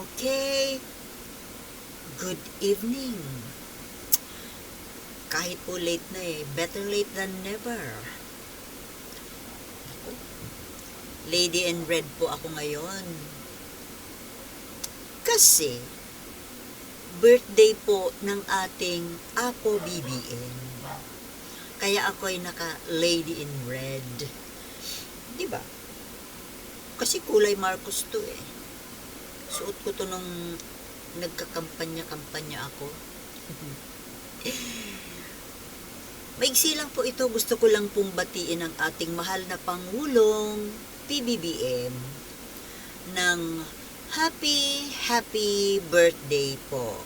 Okay, good evening. Kahit po late na better late than never. Lady in red po ako ngayon. Kasi, birthday po ng ating Apo BBM. Kaya ako ay naka-lady in red. Diba? Kasi kulay Marcos to Suot ko to nung nagkakampanya-kampanya ako. Maigsi lang po ito. Gusto ko lang pong batiin ang ating mahal na Pangulong PBBM ng happy birthday po.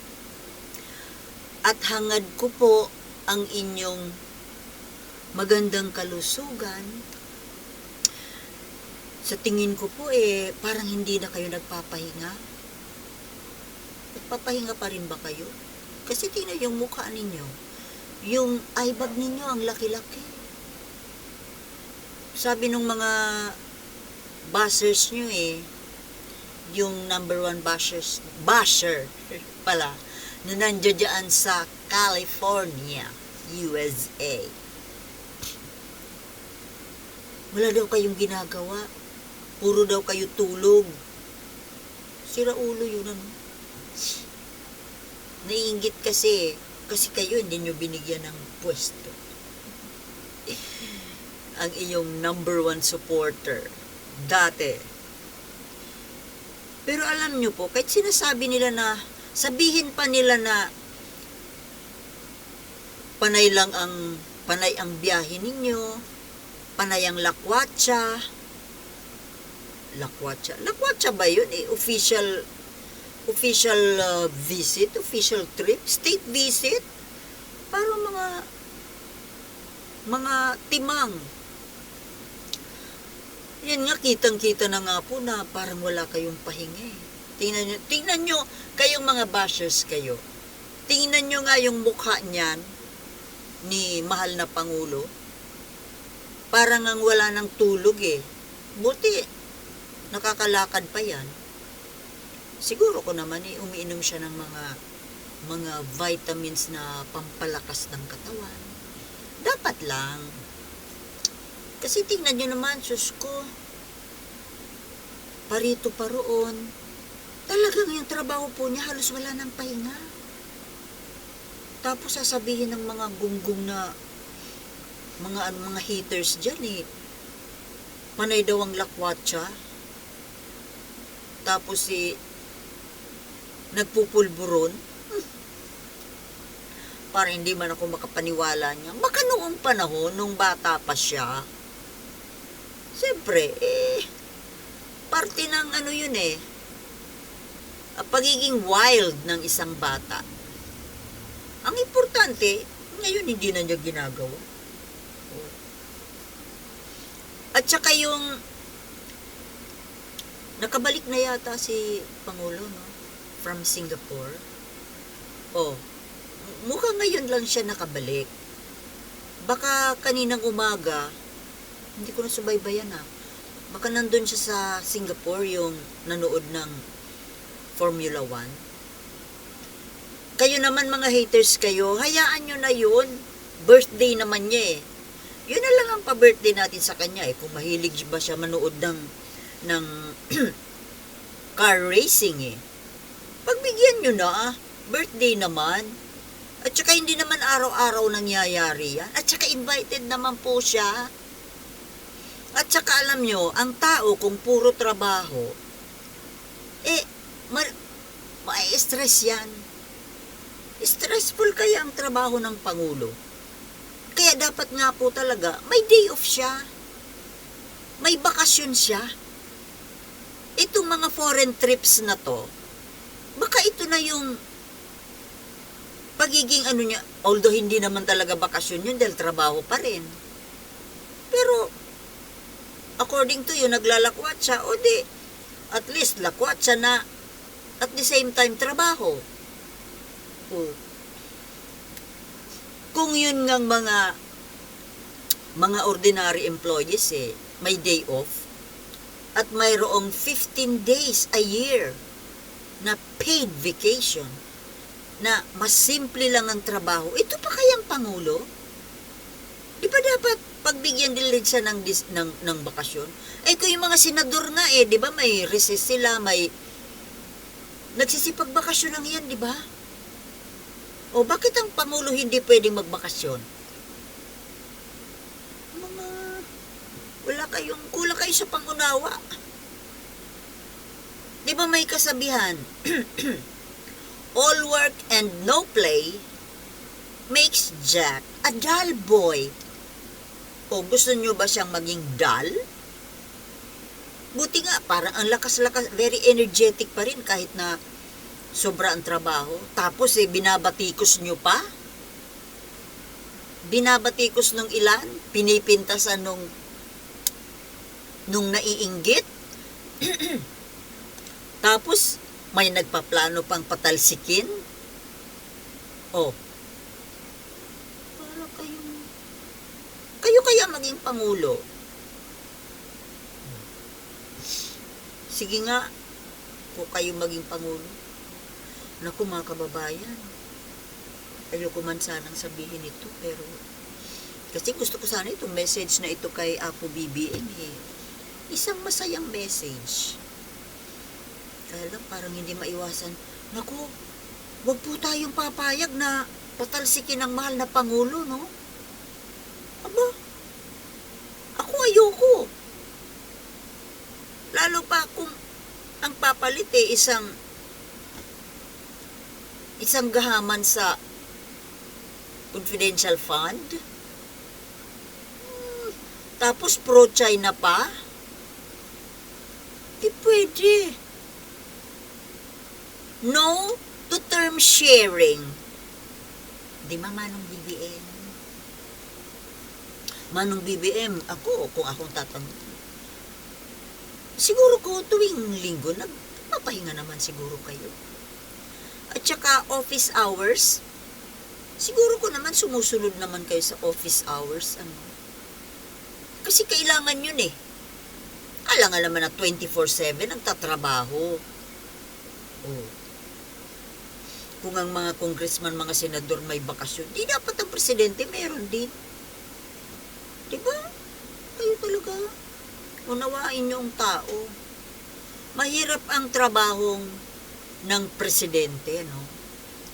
At hangad ko po ang inyong magandang kalusugan. Sa tingin ko po parang hindi na kayo nagpapahinga. Nagpapahinga pa rin ba kayo? Kasi tingnan yung mukha ninyo. Yung eye bag ninyo ang laki-laki. Sabi nung mga bashers nyo yung number one basher pala, na nandiyan sa California, USA. Wala daw kayong ginagawa. Puro daw kayo tulog. Sira ulo yun, ano? Naiinggit kasi kayo hindi nyo binigyan ng pwesto. Ang iyong number one supporter dati. Pero alam nyo po, kahit sinasabi nila na, sabihin pa nila na panay ang biyahe ninyo, panay ang lakwatsa ba yun? Official visit, official trip, state visit, parang mga timang. Yan nga, kitang-kita na nga po na parang wala kayong pahinga. Tingnan nyo, kayong mga bashers kayo. Tingnan nyo nga yung mukha niyan ni mahal na Pangulo. Parang ang wala ng tulog Buti, nakakalakad pa yan. Siguro ko naman umiinom siya ng mga vitamins na pampalakas ng katawan. Dapat lang. Kasi tingnan nyo naman, sus ko, parito pa roon. Talagang yung trabaho po niya, halos wala ng pahinga. Tapos sasabihin ng mga gunggong na mga haters dyan panay daw ang lakwatsa. Tapos nagpupulburon. Para hindi man ako makapaniwala niya. Baka noong panahon, nung bata pa siya, siyempre, parte ng yun pagiging wild ng isang bata. Ang importante, ngayon hindi na niya ginagawa. At saka yung nakabalik na yata si Pangulo, no? From Singapore. Mukhang ngayon lang siya nakabalik. Baka kaninang umaga, hindi ko na subaybayan baka nandun siya sa Singapore yung nanood ng Formula 1. Kayo naman mga haters kayo, hayaan nyo na yun. Birthday naman niya Yun na lang ang pa-birthday natin sa kanya kung mahilig ba siya manood ng car racing Pagbigyan nyo na, birthday naman. At saka hindi naman araw-araw nangyayari yan. At saka invited naman po siya. At saka alam nyo, ang tao kung puro trabaho, ma-stress yan. Stressful kaya ang trabaho ng Pangulo. Kaya dapat nga po talaga, may day off siya. May bakasyon siya. Itong mga foreign trips na to, baka ito na yung pagiging niya, although hindi naman talaga bakasyon yun dahil trabaho pa rin. Pero, according to yun, naglalakwat siya, at least lakwat siya na at the same time trabaho. Kung yun ngang mga ordinary employees may day off at mayroong 15 days a year na paid vacation, na mas simple lang ang trabaho, ito pa kayang Pangulo? Di ba dapat pagbigyan din siya ng bakasyon? Kung yung mga senador nga di ba may recess sila, may nagsisipag bakasyon lang yan, di ba? O bakit ang Pangulo hindi pwedeng magbakasyon? Mga, kulang kayo sa pangunawa. Di ba may kasabihan, all work and no play makes Jack a dull boy. O gusto nyo ba siyang maging dull? Buti nga, parang ang lakas-lakas, very energetic pa rin kahit na sobra ang trabaho. Tapos binabatikos nyo pa? Binabatikos nung ilan? Pinipintasan nung naiinggit? Tapos, may nagpaplano pang patalsikin? Oh, para kayo kaya maging Pangulo? Sige nga, kung kayo maging Pangulo. Naku mga kababayan, ayoko man sanang sabihin ito, pero kasi gusto ko sana itong message na ito kay Apo BBM isang masayang message. Kaya lang parang hindi maiwasan, naku, wag po tayong papayag na patalsikin ang mahal na Pangulo, no? Aba, ako ayoko. Lalo pa kung ang papalit isang gahaman sa confidential fund. Tapos pro-China pa. Di pwede. No to term sharing. Di ba, Manong BBM? Manong BBM, kung akong tatanggap, siguro ko tuwing linggo, nagpapahinga naman siguro kayo. At saka office hours, siguro ko naman sumusunod naman kayo sa office hours. Kasi kailangan yun Kailangan naman na 24/7 ang tatrabaho. Oh. Kung ang mga congressman, mga senador may bakasyon, di dapat ang presidente meron din. Diba? Kayo talaga. Unawain niyo ang tao. Mahirap ang trabahong ng presidente, no?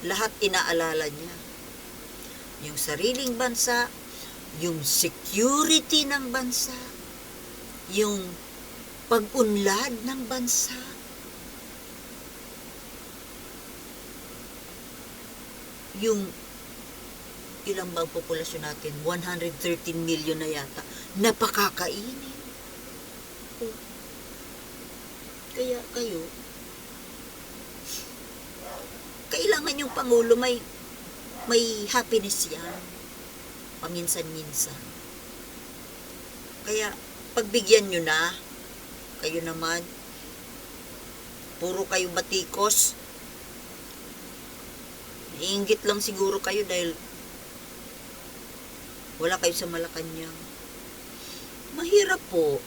Lahat inaalala niya. Yung sariling bansa, yung security ng bansa, yung pag-unlad ng bansa. Yung ilang bang populasyon natin, 113 million na yata, napakakainin. Kaya kayo, kailangan yung Pangulo may happiness yan. Paminsan-minsan. Kaya, pagbigyan nyo na, kayo naman, puro kayo batikos, naiinggit lang siguro kayo dahil wala kayo sa Malacanang. Mahirap po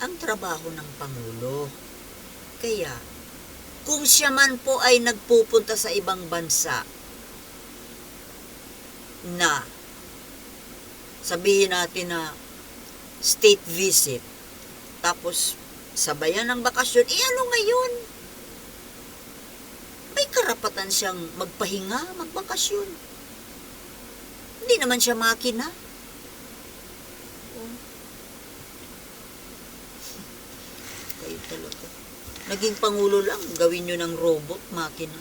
ang trabaho ng Pangulo. Kaya, kung siya man po ay nagpupunta sa ibang bansa na sabihin natin na state visit, tapos sabayan ng bakasyon, ano ngayon? May karapatan siyang magpahinga, magbakasyon. Hindi naman siya makina. Kayo talaga. Naging Pangulo lang, gawin nyo ng robot, makina.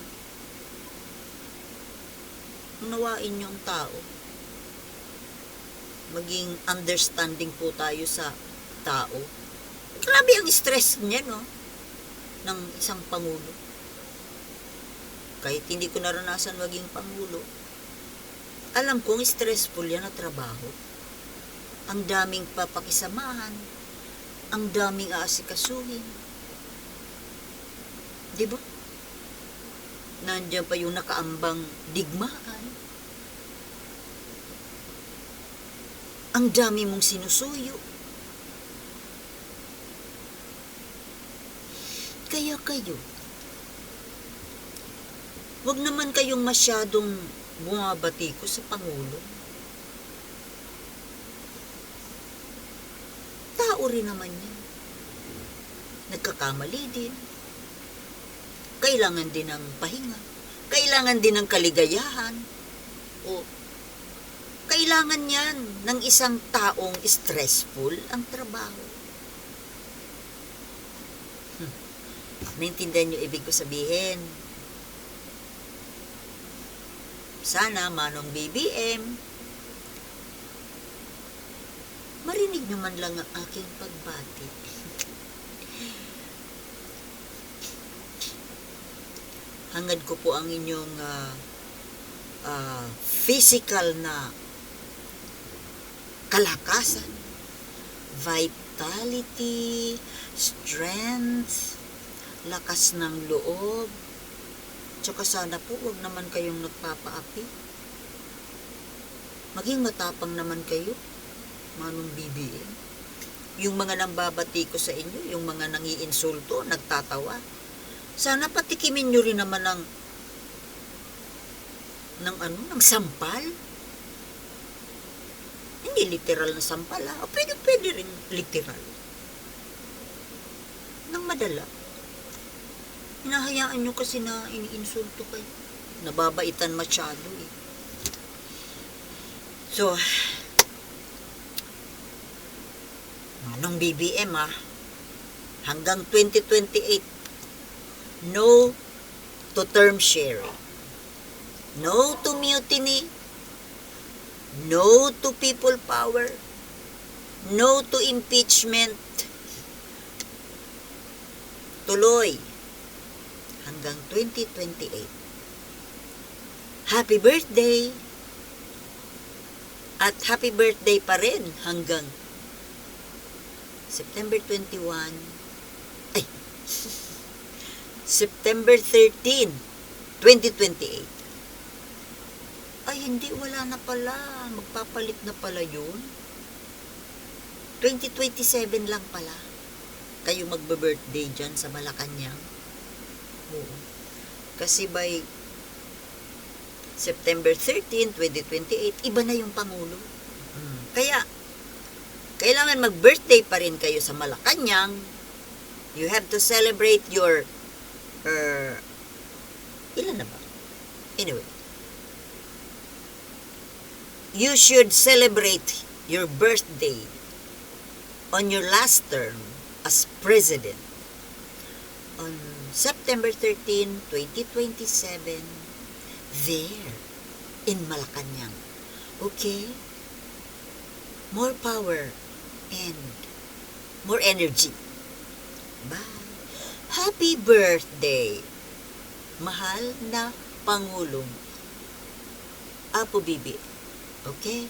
Unawain nyo ang tao. Maging understanding po tayo sa tao. Grabe ang stress niya, no? Ng isang Pangulo. Kahit hindi ko naranasan maging Pangulo, alam kong stressful yan na trabaho. Ang daming papakisamahan, ang daming aasikasuhin. Diba? Nandiyan pa yung nakaambang digmaan. Ang dami mong sinusuyo. Kaya kayo, Huwag naman kayong masyadong bumabati ko sa Pangulo. Tao rin naman yan. Nagkakamali din. Kailangan din ng pahinga. Kailangan din ng kaligayahan. O, kailangan yan ng isang taong stressful ang trabaho. Naintindihan niyo ibig ko sabihin? Sana, Manong BBM, marinig niyo man lang ang aking pagbati. Hangad ko po ang inyong physical na kalakasan, vitality, strength, lakas ng loob. Tsaka sana po, wag naman kayong nagpapaapi. Maging matapang naman kayo, Manong BBM. Yung mga nambabati ko sa inyo, yung mga nangiinsulto, nagtatawa. Sana patikimin nyo rin naman ng sampal. Hindi literal na sampal, ha? O pwede rin literal. Nang madala. Hinahayaan nyo kasi na iniinsulto kayo. Nababaitan masyado eh. So, Manong BBM hanggang 2028, no to term sharing. No to mutiny. No to people power. No to impeachment. Tuloy. Hanggang 2028. Happy birthday! At happy birthday pa rin hanggang September 21. Ay! September 13, 2028. Ay, hindi, wala na pala. Magpapalit na pala yun. 2027 lang pala. Kayo magbe-birthday dyan sa Malacanang. Oo. Kasi by September 13, 2028, iba na yung Pangulo. Kaya, kailangan mag-birthday pa rin kayo sa Malacanang. You have to celebrate your ilan na ba? Anyway, you should celebrate your birthday on your last term as president on September 13, 2027, there in Malacanang. Okay? More power and more energy. Bye. Happy birthday, mahal na Pangulong Apo Bibi. Okay?